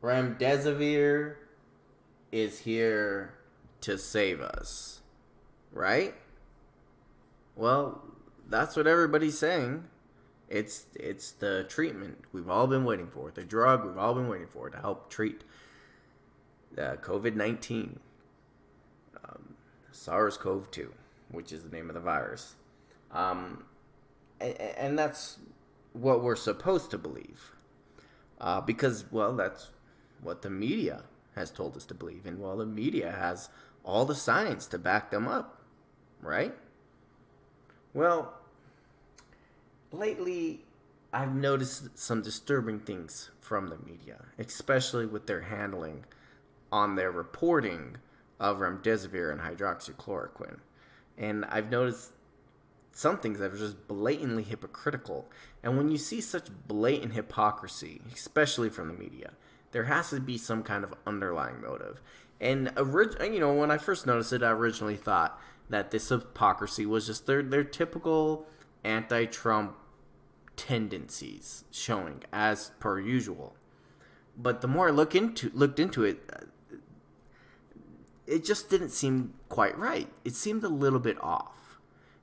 Remdesivir is here to save us, right? Well, that's what everybody's saying. It's the treatment we've all been waiting for, the drug we've all been waiting for to help treat COVID-19, SARS-CoV-2, which is the name of the virus. And that's what we're supposed to believe. Because, well, that's what the media has told us to believe. And, well, the media has all the science to back them up, right? Well, lately, I've noticed some disturbing things from the media, especially with their handling on their reporting of remdesivir and hydroxychloroquine. And I've noticed some things that are just blatantly hypocritical. And when you see such blatant hypocrisy, especially from the media, there has to be some kind of underlying motive. And when I first noticed it, I originally thought that this hypocrisy was just their typical anti-Trump tendencies showing as per usual. But the more I looked into it, it just didn't seem quite right. It seemed a little bit off.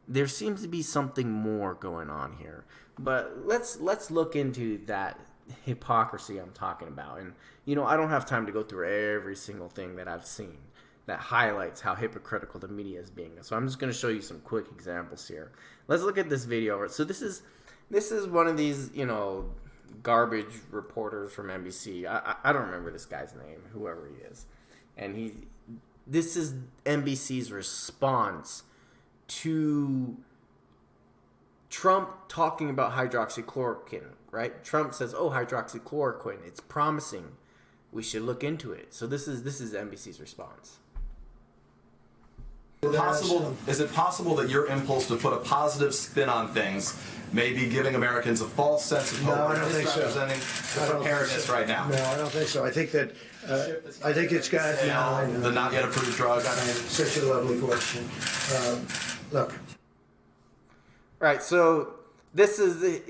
There seems to be something more going on here. But let's look into that hypocrisy I'm talking about. And I don't have time to go through every single thing that I've seen that highlights how hypocritical the media is being. So I'm just going to show you some quick examples here. Let's look at this video. So this is one of these, garbage reporters from NBC. I don't remember this guy's name, whoever he is. And this is NBC's response to Trump talking about hydroxychloroquine, right? Trump says, "Oh, hydroxychloroquine, it's promising. We should look into it." So this is NBC's response. Is it possible that your impulse to put a positive spin on things may be giving Americans a false sense of hope? No, I don't think so. Representing the preparedness right now. No, I don't think so. I think that it's got the not yet approved drug. Such a lovely question. Look. Right. So this is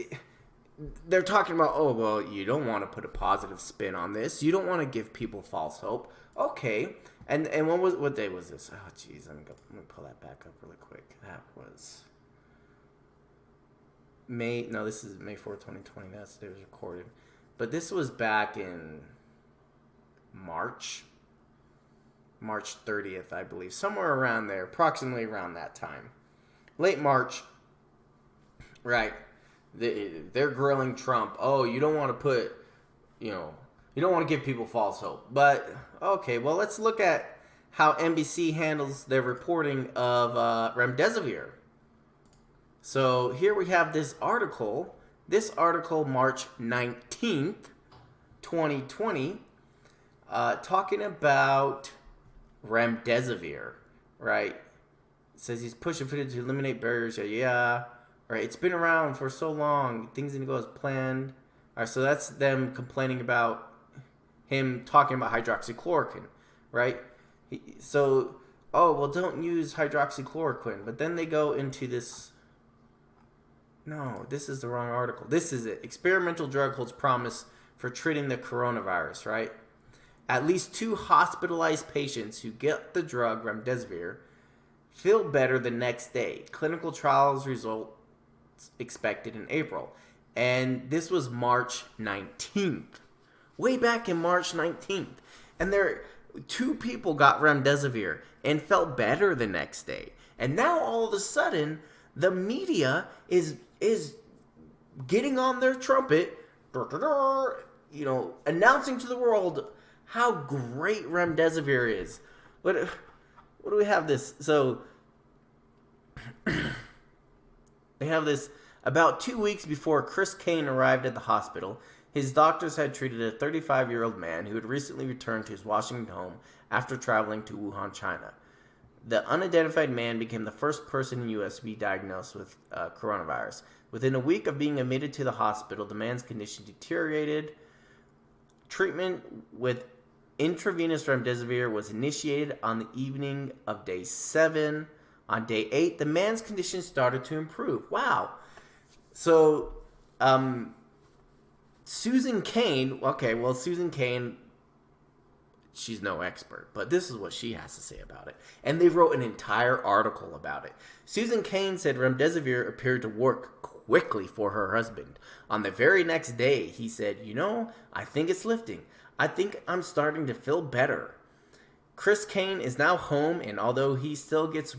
they're talking about. Oh well, you don't want to put a positive spin on this. You don't want to give people false hope. Okay. And what day was this? Oh, jeez, let me pull that back up really quick. That was May. No, this is May 4th, 2020. That's it was recorded, but this was back in March 30th, I believe, somewhere around there, approximately around that time, late March. Right, they're grilling Trump. Oh, you don't want to put, you don't want to give people false hope. But, okay, well, let's look at how NBC handles their reporting of Remdesivir. So here we have this article. This article, March 19th, 2020, talking about Remdesivir, right? It says he's pushing for it to eliminate barriers. Yeah. Right, it's been around for so long. Things didn't go as planned. All right, so that's them complaining about him talking about hydroxychloroquine, right? So, oh, well, don't use hydroxychloroquine. But then they go into this. No, this is the wrong article. This is it. Experimental drug holds promise for treating the coronavirus, right? At least 2 hospitalized patients who get the drug remdesivir feel better the next day. Clinical trials results expected in April. And this was March 19th. Way back in March 19th. And 2 people got remdesivir and felt better the next day. And now all of a sudden, the media is getting on their trumpet, announcing to the world how great remdesivir is. What do we have this? So they have this. About 2 weeks before Chris Kane arrived at the hospital, his doctors had treated a 35-year-old man who had recently returned to his Washington home after traveling to Wuhan, China. The unidentified man became the first person in the U.S. to be diagnosed with coronavirus. Within a week of being admitted to the hospital, the man's condition deteriorated. Treatment with intravenous remdesivir was initiated on the evening of day 7. On day 8, the man's condition started to improve. Wow. So, Susan Kane, Susan Kane she's no expert, but this is what she has to say about it. And they wrote an entire article about it. Susan Cain said Remdesivir appeared to work quickly for her husband. On the very next day, he said, I think it's lifting. I think I'm starting to feel better. Chris Cain is now home, and although he still gets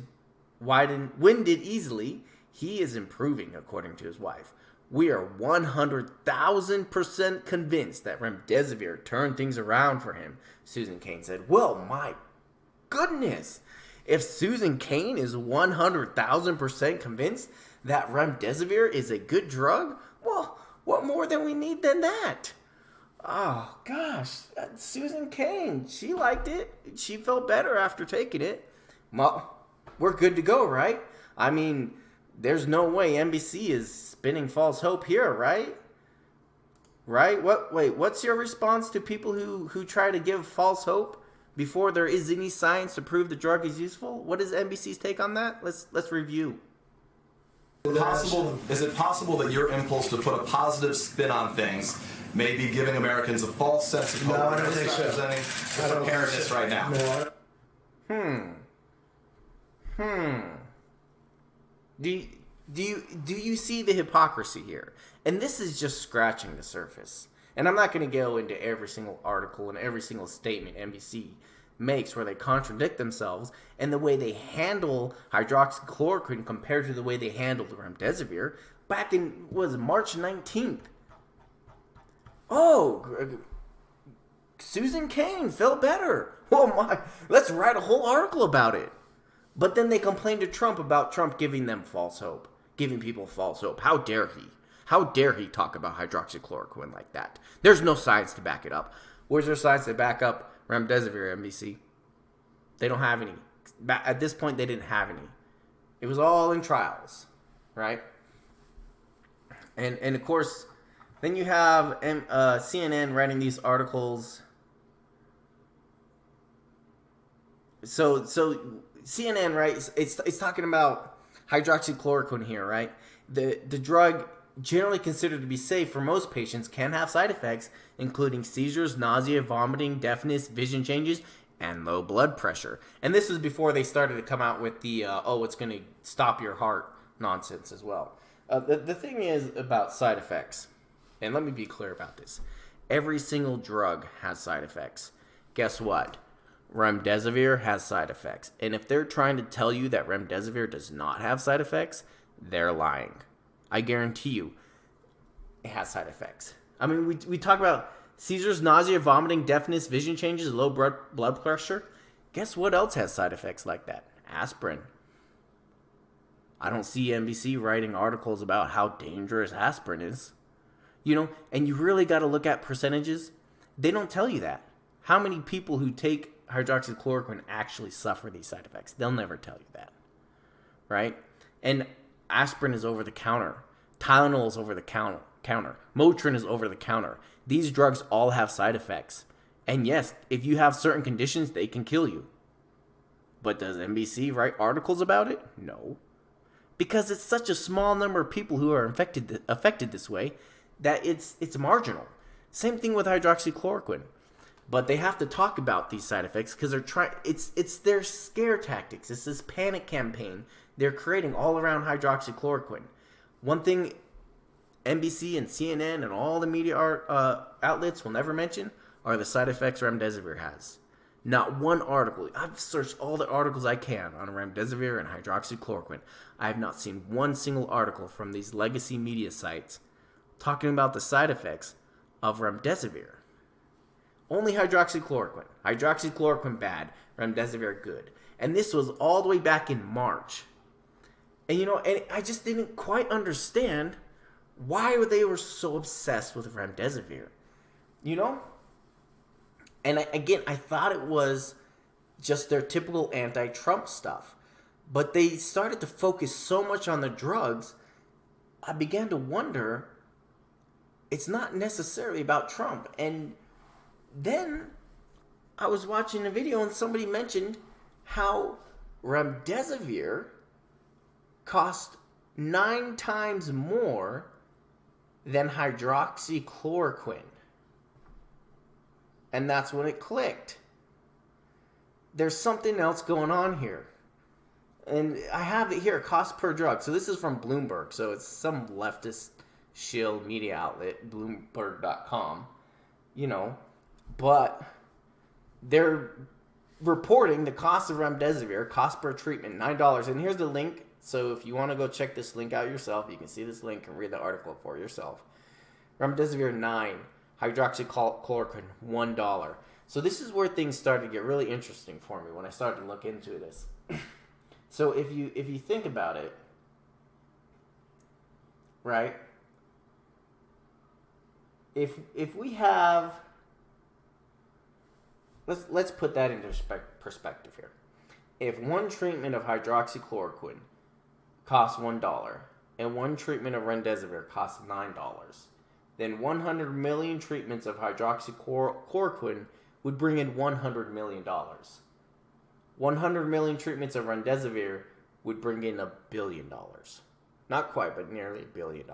winded easily, he is improving, according to his wife. We are 100,000% convinced that Remdesivir turned things around for him, Susan Cain said. Well, my goodness. If Susan Cain is 100,000% convinced that Remdesivir is a good drug, well, what more than we need than that? Oh, gosh. Susan Cain, she liked it. She felt better after taking it. Well, we're good to go, right? I mean, there's no way NBC is spinning false hope here, right? Right? What's your response to people who try to give false hope before there is any science to prove the drug is useful? What is NBC's take on that? Let's review. Is it possible that your impulse to put a positive spin on things may be giving Americans a false sense of hope? No, I don't think so. Representing preparedness right now. Do you see the hypocrisy here? And this is just scratching the surface. And I'm not going to go into every single article and every single statement NBC makes where they contradict themselves and the way they handle hydroxychloroquine compared to the way they handled Remdesivir back in, March 19th. Oh, Susan Cain felt better. Oh my, let's write a whole article about it. But then they complained to Trump about Trump giving them false hope, giving people false hope. How dare he? How dare he talk about hydroxychloroquine like that? There's no science to back it up. Where's there science to back up Remdesivir, NBC? They don't have any. At this point, they didn't have any. It was all in trials, right? And of course, then you have CNN writing these articles. So CNN, right? It's talking about hydroxychloroquine here, right? The drug, generally considered to be safe for most patients, can have side effects, including seizures, nausea, vomiting, deafness, vision changes, and low blood pressure. And this is before they started to come out with the, it's going to stop your heart nonsense as well. The thing is about side effects, and let me be clear about this. Every single drug has side effects. Guess what? Remdesivir has side effects. And if they're trying to tell you that Remdesivir does not have side effects, they're lying. I guarantee you it has side effects. I mean, we talk about seizures, nausea, vomiting, deafness, vision changes, low blood pressure. Guess what else has side effects like that? Aspirin. I don't see NBC writing articles about how dangerous aspirin is. And you really got to look at percentages. They don't tell you that. How many people who take hydroxychloroquine actually suffer these side effects? They'll never tell you that. Right? And aspirin is over the counter. Tylenol is over the counter. Motrin is over the counter. These drugs all have side effects. And yes, if you have certain conditions, they can kill you. But does NBC write articles about it? No. Because it's such a small number of people who are affected this way that it's marginal. Same thing with hydroxychloroquine. But they have to talk about these side effects because they're trying. It's their scare tactics. It's this panic campaign they're creating all around hydroxychloroquine. One thing NBC and CNN and all the media outlets will never mention are the side effects Remdesivir has. Not one article. I've searched all the articles I can on Remdesivir and hydroxychloroquine. I have not seen one single article from these legacy media sites talking about the side effects of Remdesivir. Only hydroxychloroquine. Hydroxychloroquine bad, Remdesivir good. And this was all the way back in March. And and I just didn't quite understand why they were so obsessed with Remdesivir. And I thought it was just their typical anti-Trump stuff. But they started to focus so much on the drugs, I began to wonder, it's not necessarily about Trump. And then I was watching a video and somebody mentioned how Remdesivir cost 9 times more than hydroxychloroquine. And that's when it clicked. there's something else going on here. And I have it here, cost per drug. So this is from Bloomberg. So it's some leftist shill media outlet, Bloomberg.com, but they're reporting the cost of Remdesivir, cost per treatment, $9. And here's the link. So if you want to go check this link out yourself, you can see this link and read the article for yourself. Remdesivir, $9. Hydroxychloroquine, $1. So this is where things started to get really interesting for me when I started to look into this. So if you think about it, right? If we have, let's put that into perspective here. If one treatment of hydroxychloroquine costs $1 and one treatment of Remdesivir costs $9, then 100 million treatments of hydroxychloroquine would bring in $100 million. 100 million treatments of Remdesivir would bring in $1 billion. Not quite, but nearly $1 billion.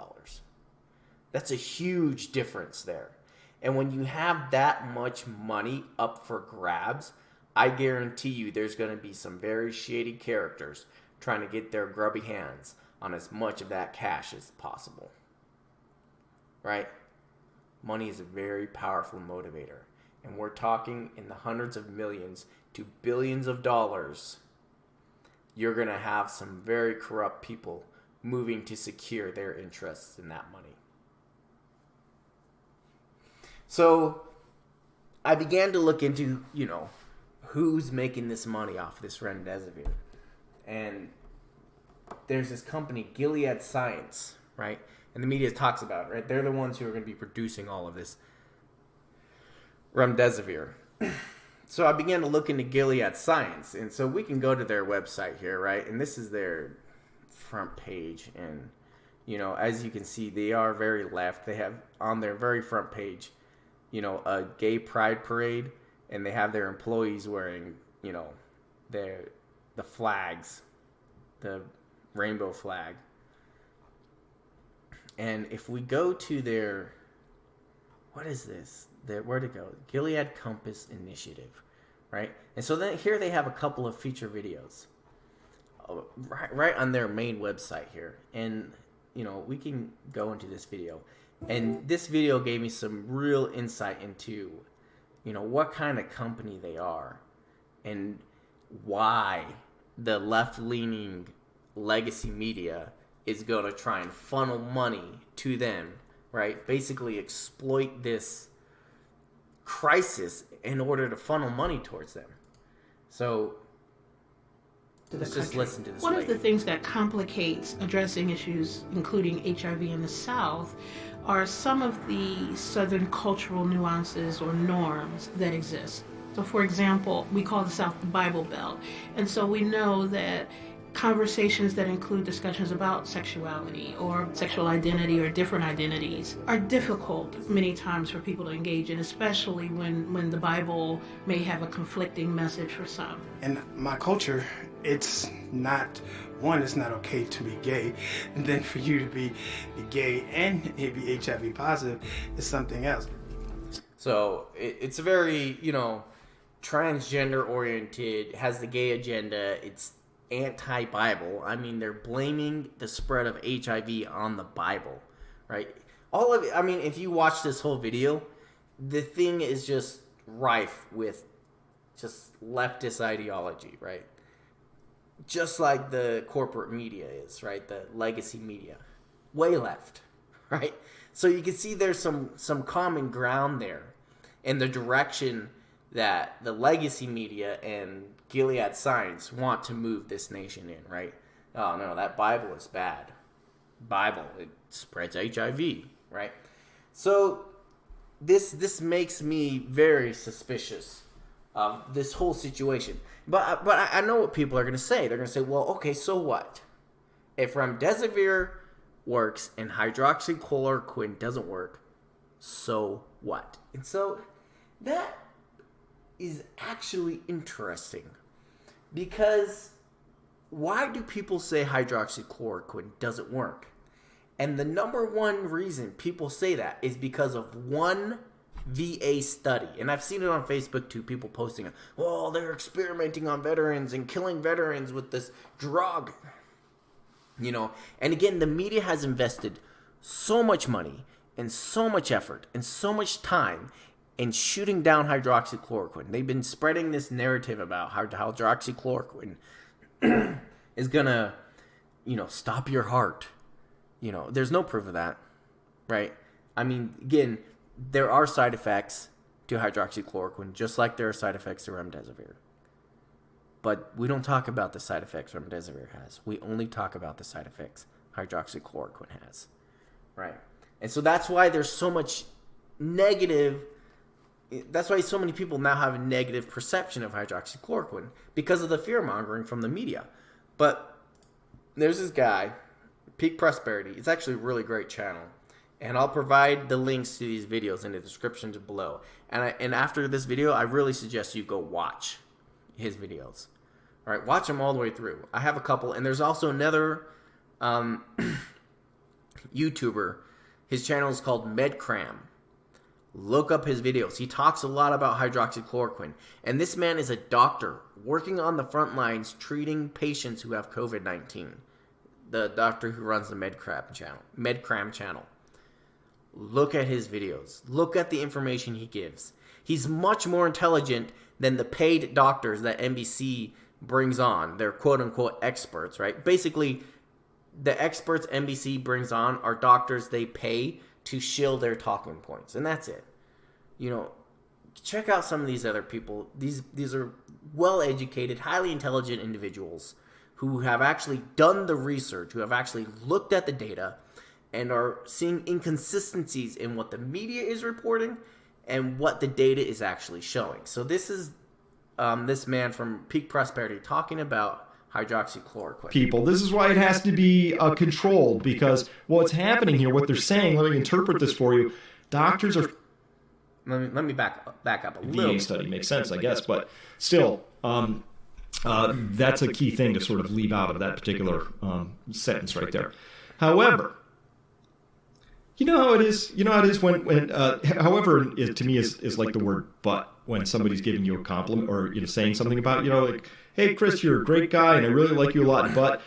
That's a huge difference there. And when you have that much money up for grabs, I guarantee you there's going to be some very shady characters trying to get their grubby hands on as much of that cash as possible. Right? Money is a very powerful motivator. And we're talking in the hundreds of millions to billions of dollars. You're going to have some very corrupt people moving to secure their interests in that money. So I began to look into, who's making this money off this Remdesivir. And there's this company, Gilead Science, right? And the media talks about it, right? They're the ones who are going to be producing all of this Remdesivir. So I began to look into Gilead Science. And so we can go to their website here, right? And this is their front page. And, as you can see, they are very left. They have on their very front page, a gay pride parade. And they have their employees wearing, the flags, the rainbow flag. And if we go to their, what is this? Where'd it go? Gilead Compass Initiative, right? And so then here they have a couple of feature videos right on their main website here. And, we can go into this video. And this video gave me some real insight into, what kind of company they are and why the left-leaning legacy media is going to try and funnel money to them, right? Basically exploit this crisis in order to funnel money towards them. So let's just listen to this. One of the things that complicates addressing issues, including HIV in the South, are some of the Southern cultural nuances or norms that exist. So, for example, we call the South the Bible Belt. And so we know that conversations that include discussions about sexuality or sexual identity or different identities are difficult many times for people to engage in, especially when the Bible may have a conflicting message for some. In my culture, it's not okay to be gay, and then for you to be gay and be HIV positive is something else. So it's a very, transgender oriented, has the gay agenda. It's anti-Bible. I mean, they're blaming the spread of HIV on the Bible, right? All of it. I mean, if you watch this whole video, the thing is just rife with just leftist ideology, right? Just like the corporate media is, right? The legacy media. Way left, right? So you can see there's some common ground there in the direction that the legacy media and Gilead Science want to move this nation in, right? Oh, no, that Bible is bad. Bible, it spreads HIV, right? So this makes me very suspicious of this whole situation. But I know what people are going to say. They're going to say, well, okay, so what? If Remdesivir works and hydroxychloroquine doesn't work, so what? And so that is actually interesting, because why do people say hydroxychloroquine doesn't work? And the number one reason people say that is because of one VA study. And I've seen it on Facebook too, people posting it. Oh, they're experimenting on veterans and killing veterans with this drug. You know, and again, the media has invested so much money and so much effort and so much time in shooting down hydroxychloroquine. They've been spreading this narrative about how hydroxychloroquine is gonna, you know, stop your heart. You know, there's no proof of that, right? I mean, again, there are side effects to hydroxychloroquine, just like there are side effects to remdesivir. But we don't talk about the side effects remdesivir has. We only talk about the side effects hydroxychloroquine has, right? And so that's why there's so much negative. That's why so many people now have a negative perception of hydroxychloroquine because of the fear mongering from the media. But there's this guy, Peak Prosperity. It's actually a really great channel. And I'll provide the links to these videos in the description below. And after this video, I really suggest you go watch his videos. All right, watch them all the way through. I have a couple. And there's also another YouTuber. His channel is called MedCram. Look up his videos. He talks a lot about hydroxychloroquine. And this man is a doctor working on the front lines treating patients who have COVID-19. The doctor who runs the MedCram channel. Look at his videos. Look at the information he gives. He's much more intelligent than the paid doctors that NBC brings on. They're quote-unquote experts, right? Basically, the experts NBC brings on are doctors they pay to shill their talking points. And that's it. You know, check out some of these other people. These are well-educated, highly intelligent individuals who have actually done the research, who have actually looked at the data, and are seeing inconsistencies in what the media is reporting and what the data is actually showing. So this is this man from Peak Prosperity talking about hydroxychloroquine. People, this is why it has to be controlled, because what's happening here, what they're saying, let me interpret this for you. Doctors are... Let me back up a little. VA study makes sense, I guess, but still, that's a key thing to sort of leave out of that particular sentence right there. However, you know how it is. You know how it is when however, to me is like the word "but" when somebody's giving you a compliment or saying something about like, hey Chris, you're a great guy and I really like you a lot, but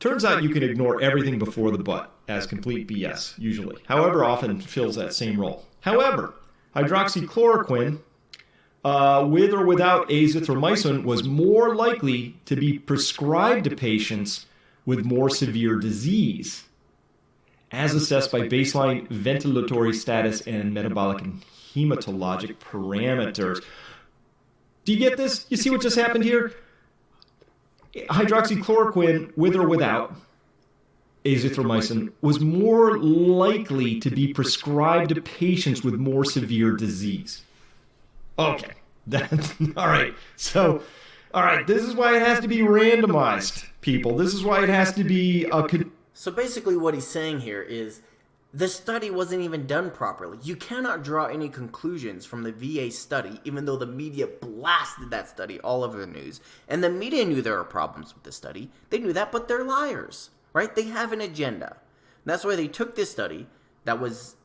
turns out you can ignore everything before the "but" as complete BS usually. However, often fills that same role. However, hydroxychloroquine, with or without azithromycin, was more likely to be prescribed to patients with more severe disease, as assessed by baseline ventilatory status and metabolic and hematologic parameters. Do you get this? You see what just happened here? Hydroxychloroquine, with or without azithromycin, was more likely to be prescribed to patients with more severe disease. Okay. All right. So, all right. This is why it has to be randomized, people. This is why it has to be... So basically what he's saying here is the study wasn't even done properly. You cannot draw any conclusions from the VA study, even though the media blasted that study all over the news. And the media knew there were problems with the study. They knew that, but they're liars, right? They have an agenda. And that's why they took this study that was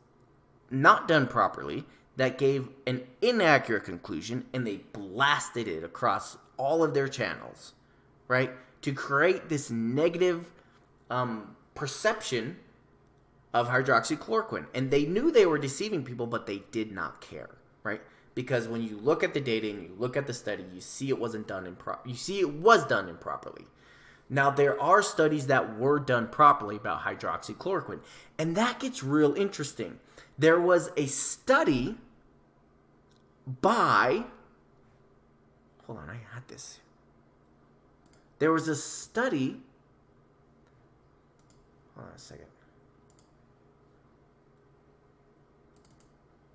not done properly, that gave an inaccurate conclusion, and they blasted it across all of their channels, right? To create this negative perception of hydroxychloroquine. And they knew they were deceiving people, but they did not care, right? Because when you look at the data and you look at the study, you see it wasn't done it was done improperly. Now, there are studies that were done properly about hydroxychloroquine, and that gets real interesting. There was a study by... Hold on, I had this. There was a study... Hold on a second.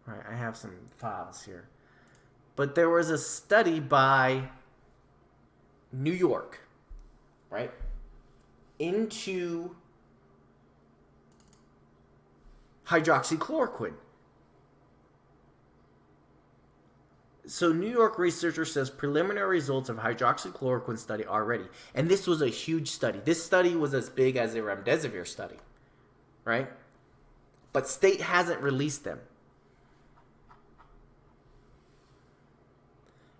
All right, I have some files here. But there was a study by New York, right, into hydroxychloroquine. So New York researcher says preliminary results of hydroxychloroquine study are ready. And this was a huge study. This study was as big as the Remdesevir study, right? But state hasn't released them.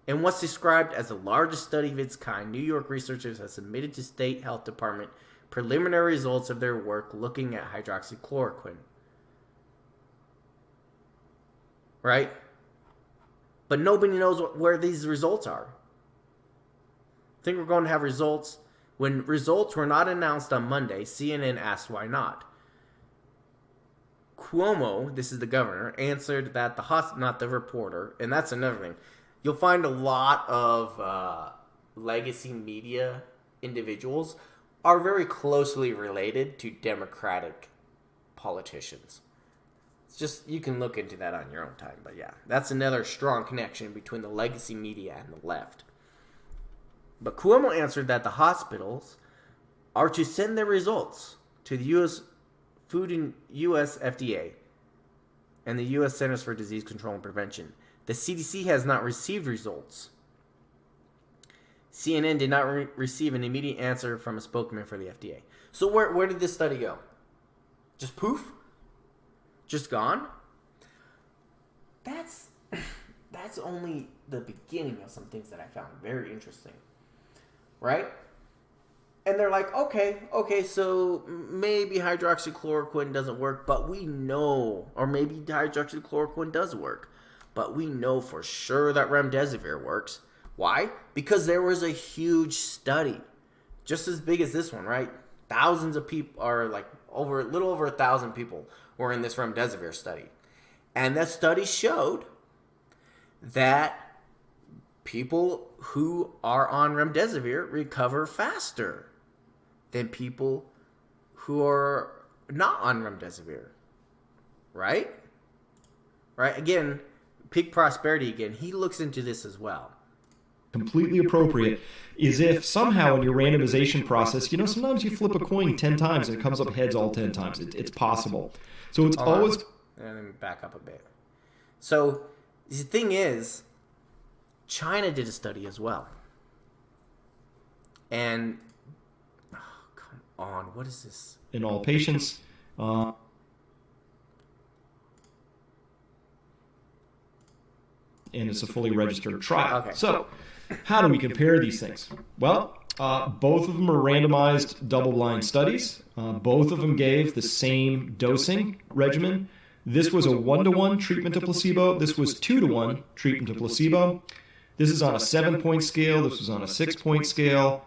In what's described as the largest study of its kind, New York researchers have submitted to State Health Department preliminary results of their work looking at hydroxychloroquine. Right? But nobody knows where these results are. I think we're going to have results. When results were not announced on Monday, CNN asked why not. Cuomo, this is the governor, answered that not the reporter, and that's another thing. You'll find a lot of legacy media individuals are very closely related to Democratic politicians. It's just, you can look into that on your own time, but yeah, that's another strong connection between the legacy media and the left. But Cuomo answered that the hospitals are to send their results to the U.S. Food and U.S. FDA and the U.S. Centers for Disease Control and Prevention. The CDC has not received results. CNN did not receive an immediate answer from a spokesman for the FDA. So where did this study go? Just poof? Just gone? That's only the beginning of some things that I found very interesting. Right? And they're like, okay, so maybe hydroxychloroquine doesn't work, but we know, or maybe hydroxychloroquine does work, but we know for sure that remdesivir works. Why? Because there was a huge study, just as big as this one, right? Thousands of people, are like a little over 1,000 people were in this remdesivir study. And that study showed that people who are on remdesivir recover faster than people who are not on remdesivir. Right? Right? Again, Peak Prosperity again, he looks into this as well. Completely appropriate is if somehow in your randomization process, sometimes you flip a coin 10 times and it comes up heads all 10 times. It's possible. So it's always... Let me back up a bit. So the thing is, China did a study as well. And, oh, come on, what is this? In all patients, and it's a fully registered trial. Okay. So, how do we compare these things? Well, both of them are randomized double-blind studies. Both of them gave the same dosing regimen. This was a 1-to-1 treatment to placebo. This was 2-to-1 treatment to placebo. This is on a 7-point scale. This was on a 6-point scale.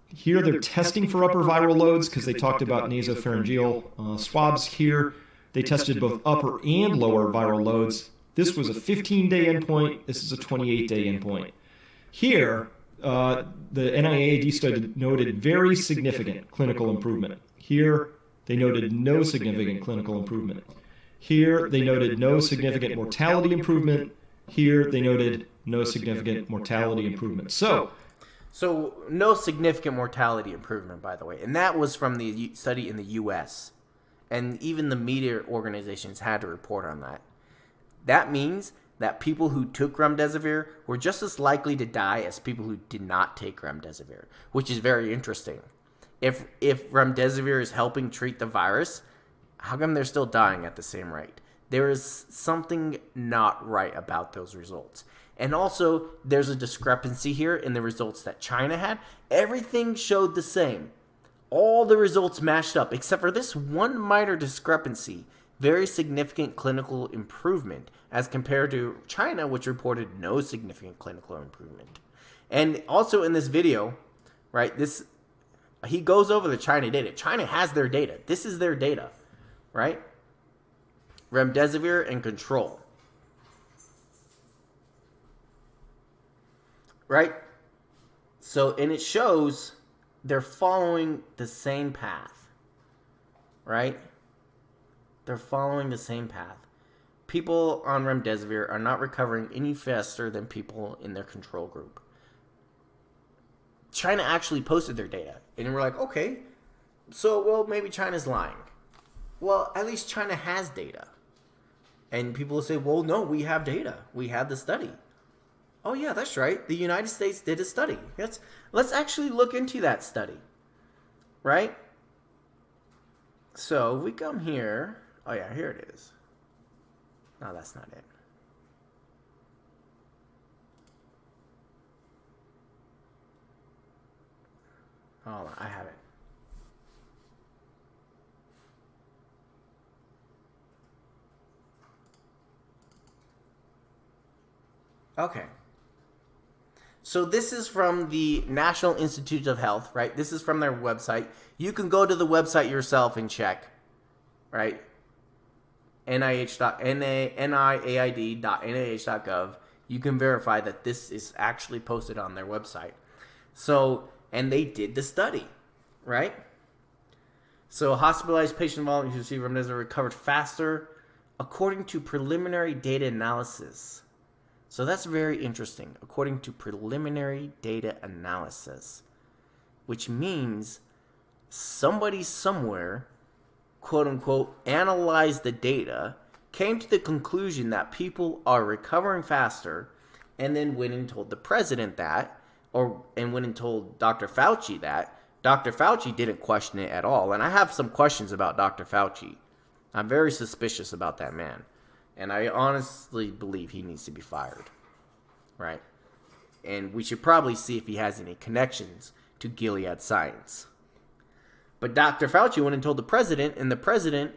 Here they're testing for upper viral loads because they talked about nasopharyngeal swabs. Here they tested both upper and lower viral loads. This was a 15-day endpoint. This is a 28-day endpoint. Here, the NIAID study noted very significant clinical improvement. Here, they noted no significant clinical improvement. Here, they noted no significant mortality improvement. Here, they noted no significant mortality improvement. So no significant mortality improvement, by the way. And that was from the study in the U.S. And even the media organizations had to report on that. That means that people who took remdesivir were just as likely to die as people who did not take remdesivir, which is very interesting. If remdesivir is helping treat the virus, how come they're still dying at the same rate? There is something not right about those results. And also, there's a discrepancy here in the results that China had. Everything showed the same. All the results matched up, except for this one minor discrepancy. Very significant clinical improvement as compared to China, which reported no significant clinical improvement. And also in this video, right, he goes over the China data. China has their data. This is their data, right? Remdesivir and control. Right? So, and it shows they're following the same path. Right? They're following the same path. People on remdesivir are not recovering any faster than people in their control group. China actually posted their data. And we're like, okay, so, well, maybe China's lying. Well, at least China has data. And people will say, well, no, we have data. We had the study. Oh, yeah, that's right. The United States did a study. Let's actually look into that study. Right? So, we come here. Oh, yeah, here it is. No, that's not it. Hold on, I have it. Okay. So this is from the National Institutes of Health, right? This is from their website. You can go to the website yourself and check, right? NIAID.nih.gov. You can verify that this is actually posted on their website. So, and they did the study, right? So hospitalized patient volumes who received remdesivir recovered faster according to preliminary data analysis. So that's very interesting, according to preliminary data analysis, which means somebody somewhere, quote unquote, analyzed the data, came to the conclusion that people are recovering faster, and then went and told the president that, and went and told Dr. Fauci that. Dr. Fauci didn't question it at all, and I have some questions about Dr. Fauci. I'm very suspicious about that man. And I honestly believe he needs to be fired, right? And we should probably see if he has any connections to Gilead Science. But Dr. Fauci went and told the president, and the president,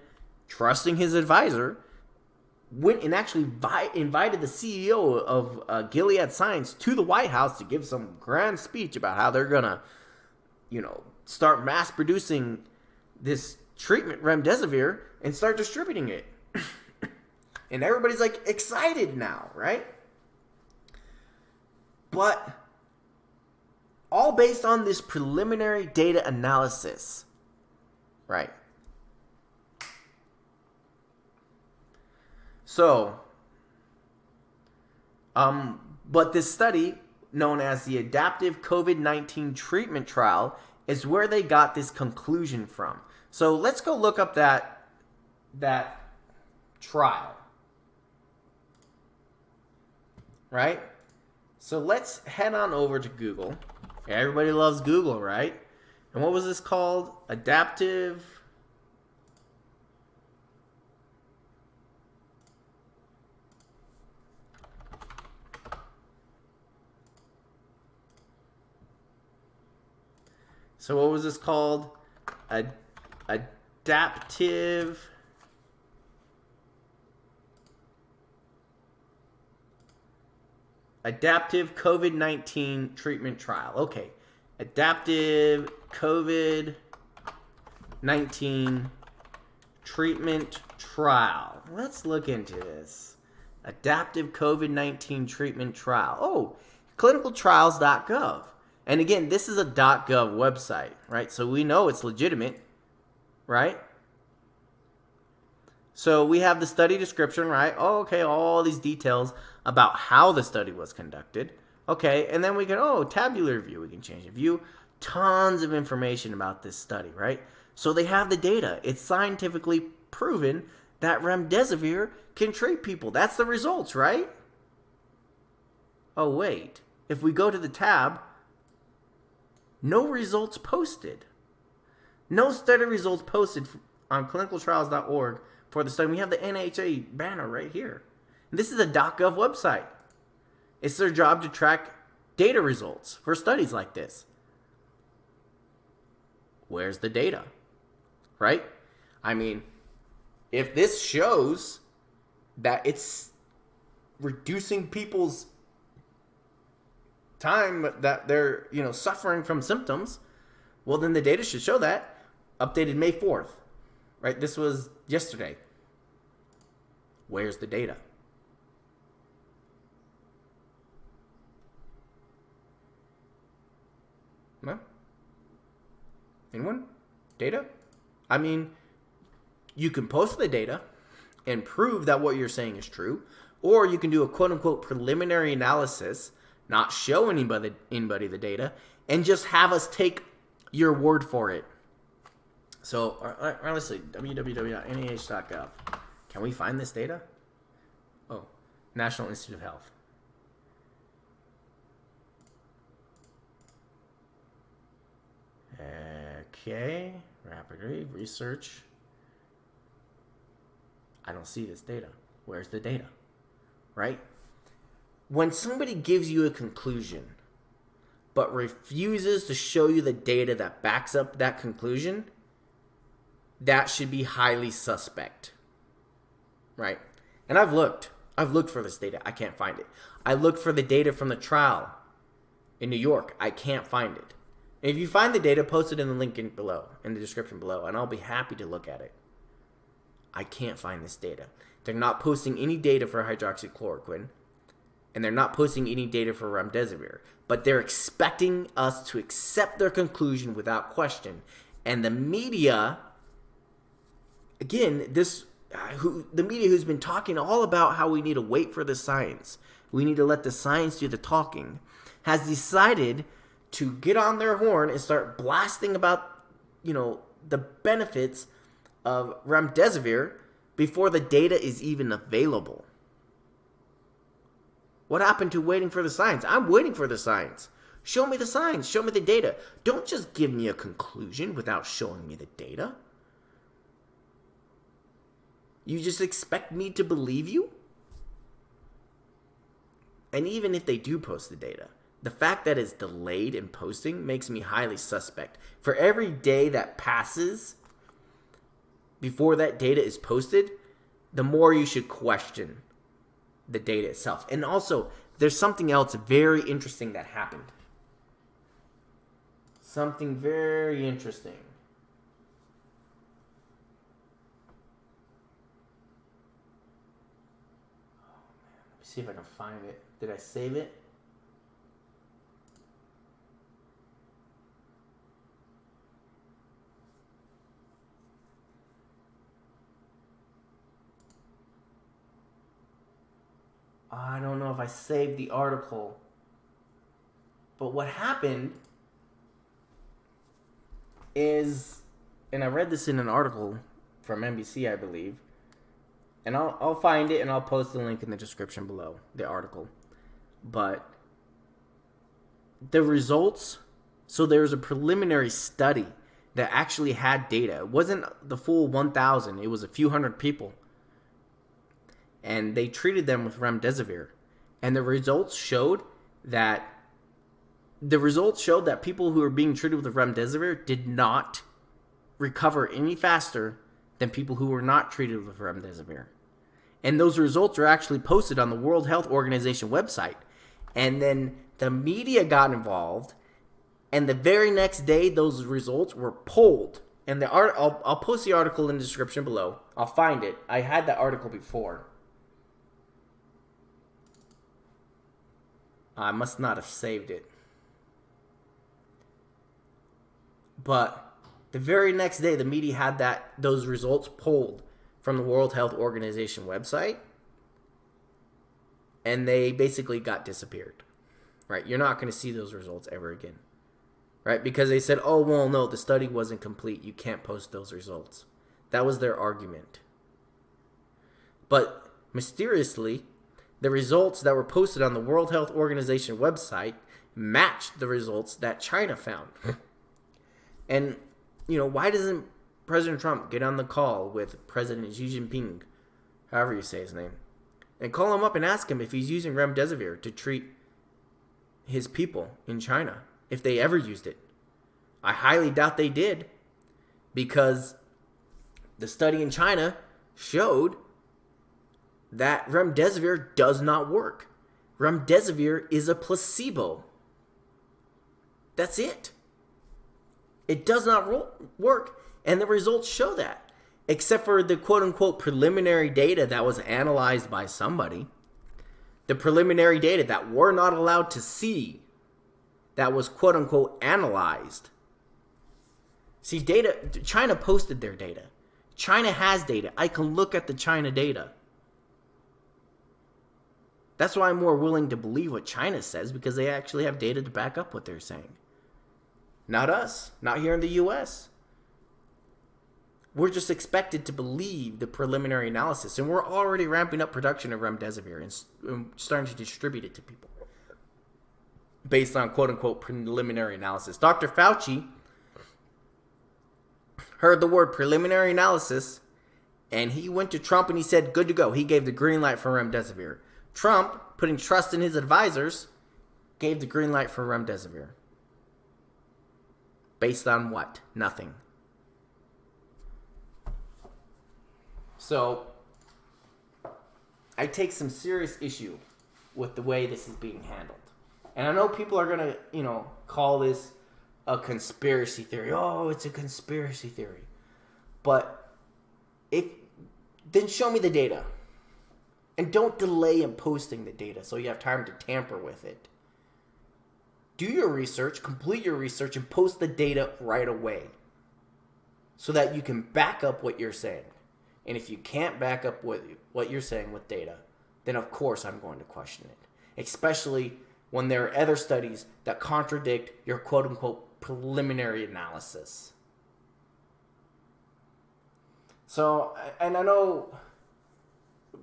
trusting his advisor, went and actually invited the CEO of Gilead Science to the White House to give some grand speech about how they're going to, start mass producing this treatment, Remdesivir, and start distributing it. And everybody's like excited now, right? But all based on this preliminary data analysis, right? So, but this study, known as the Adaptive COVID-19 Treatment Trial, is where they got this conclusion from. So let's go look up that trial. Right? So let's head on over to Google. Everybody loves Google, right? And what was this called? Adaptive. So what was this called? Adaptive. Adaptive COVID-19 Treatment Trial. Okay. Adaptive COVID-19 Treatment Trial. Let's look into this. Adaptive COVID-19 Treatment Trial. Oh, clinicaltrials.gov. And again, this is a .gov website, right? So we know it's legitimate, right? So we have the study description, right? Oh, okay, all these details about how the study was conducted. Okay, and then we can, tabular view, we can change the view. Tons of information about this study, right? So they have the data. It's scientifically proven that Remdesivir can treat people. That's the results, right? Oh, wait. If we go to the tab, no results posted. No study results posted on clinicaltrials.org for the study. We have the NHA banner right here. And this is a .gov website. It's their job to track data results for studies like this. Where's the data? Right? I mean, if this shows that it's reducing people's time that they're, suffering from symptoms, well, then the data should show that. Updated May 4th, right? This was yesterday. Where's the data? No? Anyone? Data? I mean, you can post the data and prove that what you're saying is true, or you can do a quote-unquote preliminary analysis, not show anybody the data, and just have us take your word for it. So, let's see, www.nih.gov. Can we find this data? Oh, National Institute of Health. Okay, rapid research. I don't see this data. Where's the data? Right? When somebody gives you a conclusion, but refuses to show you the data that backs up that conclusion, that should be highly suspect. Right? And I've looked for this data. I can't find it. I looked for the data from the trial in New York. I can't find it. If you find the data, post it in the link below, in the description below, and I'll be happy to look at it. I can't find this data. They're not posting any data for hydroxychloroquine, and they're not posting any data for remdesivir, but they're expecting us to accept their conclusion without question. And the media, again, the media who's been talking all about how we need to wait for the science, we need to let the science do the talking, has decided to get on their horn and start blasting about, the benefits of remdesivir before the data is even available. What happened to waiting for the science? I'm waiting for the science. Show me the science. Show me the data. Don't just give me a conclusion without showing me the data. You just expect me to believe you? And even if they do post the data, the fact that it's delayed in posting makes me highly suspect. For every day that passes before that data is posted, the more you should question the data itself. And also, there's something else very interesting that happened. Something very interesting. Oh man, let me see if I can find it. Did I save it? I don't know if I saved the article. But what happened is, and I read this in an article from NBC, I believe, and I'll find it and I'll post the link in the description below, the article. But the results, so there's a preliminary study that actually had data. It wasn't the full 1,000, it was a few hundred people. And they treated them with remdesivir. And the results showed that people who were being treated with remdesivir did not recover any faster than people who were not treated with remdesivir. And those results are actually posted on the World Health Organization website. And then the media got involved, and the very next day those results were pulled. And I'll post the article in the description below. I'll find it. I had the article before. I must not have saved it. But the very next day, the media had those results pulled from the World Health Organization website. And they basically got disappeared. Right? You're not going to see those results ever again. Right? Because they said, oh, well, no, the study wasn't complete. You can't post those results. That was their argument. But mysteriously, the results that were posted on the World Health Organization website matched the results that China found. And, why doesn't President Trump get on the call with President Xi Jinping, however you say his name, and call him up and ask him if he's using remdesivir to treat his people in China, if they ever used it? I highly doubt they did, because the study in China showed that remdesivir does not work. Remdesivir is a placebo. That's it. It does not work, and the results show that. Except for the quote-unquote preliminary data that was analyzed by somebody. The preliminary data that we're not allowed to see, that was quote-unquote analyzed. See, China posted their data. China has data. I can look at the China data. That's why I'm more willing to believe what China says, because they actually have data to back up what they're saying. Not us. Not here in the U.S. We're just expected to believe the preliminary analysis, and we're already ramping up production of remdesivir and starting to distribute it to people based on quote-unquote preliminary analysis. Dr. Fauci heard the word preliminary analysis, and he went to Trump and he said, good to go. He gave the green light for remdesivir. Trump, putting trust in his advisors, gave the green light for remdesivir. Based on what? Nothing. So, I take some serious issue with the way this is being handled. And I know people are going to, call this a conspiracy theory. Oh, it's a conspiracy theory. But then show me the data. And don't delay in posting the data so you have time to tamper with it. Do your research, complete your research, and post the data right away so that you can back up what you're saying. And if you can't back up what you're saying with data, then of course I'm going to question it. Especially when there are other studies that contradict your quote-unquote preliminary analysis. So, and I know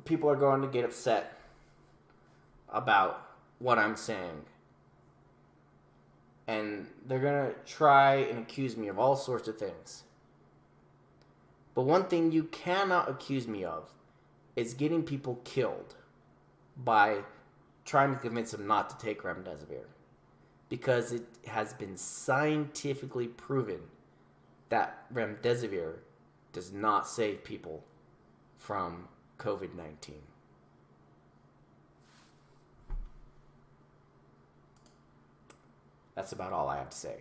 people are going to get upset about what I'm saying. And they're going to try and accuse me of all sorts of things. But one thing you cannot accuse me of is getting people killed by trying to convince them not to take Remdesivir. Because it has been scientifically proven that Remdesivir does not save people from COVID-19. That's about all I have to say.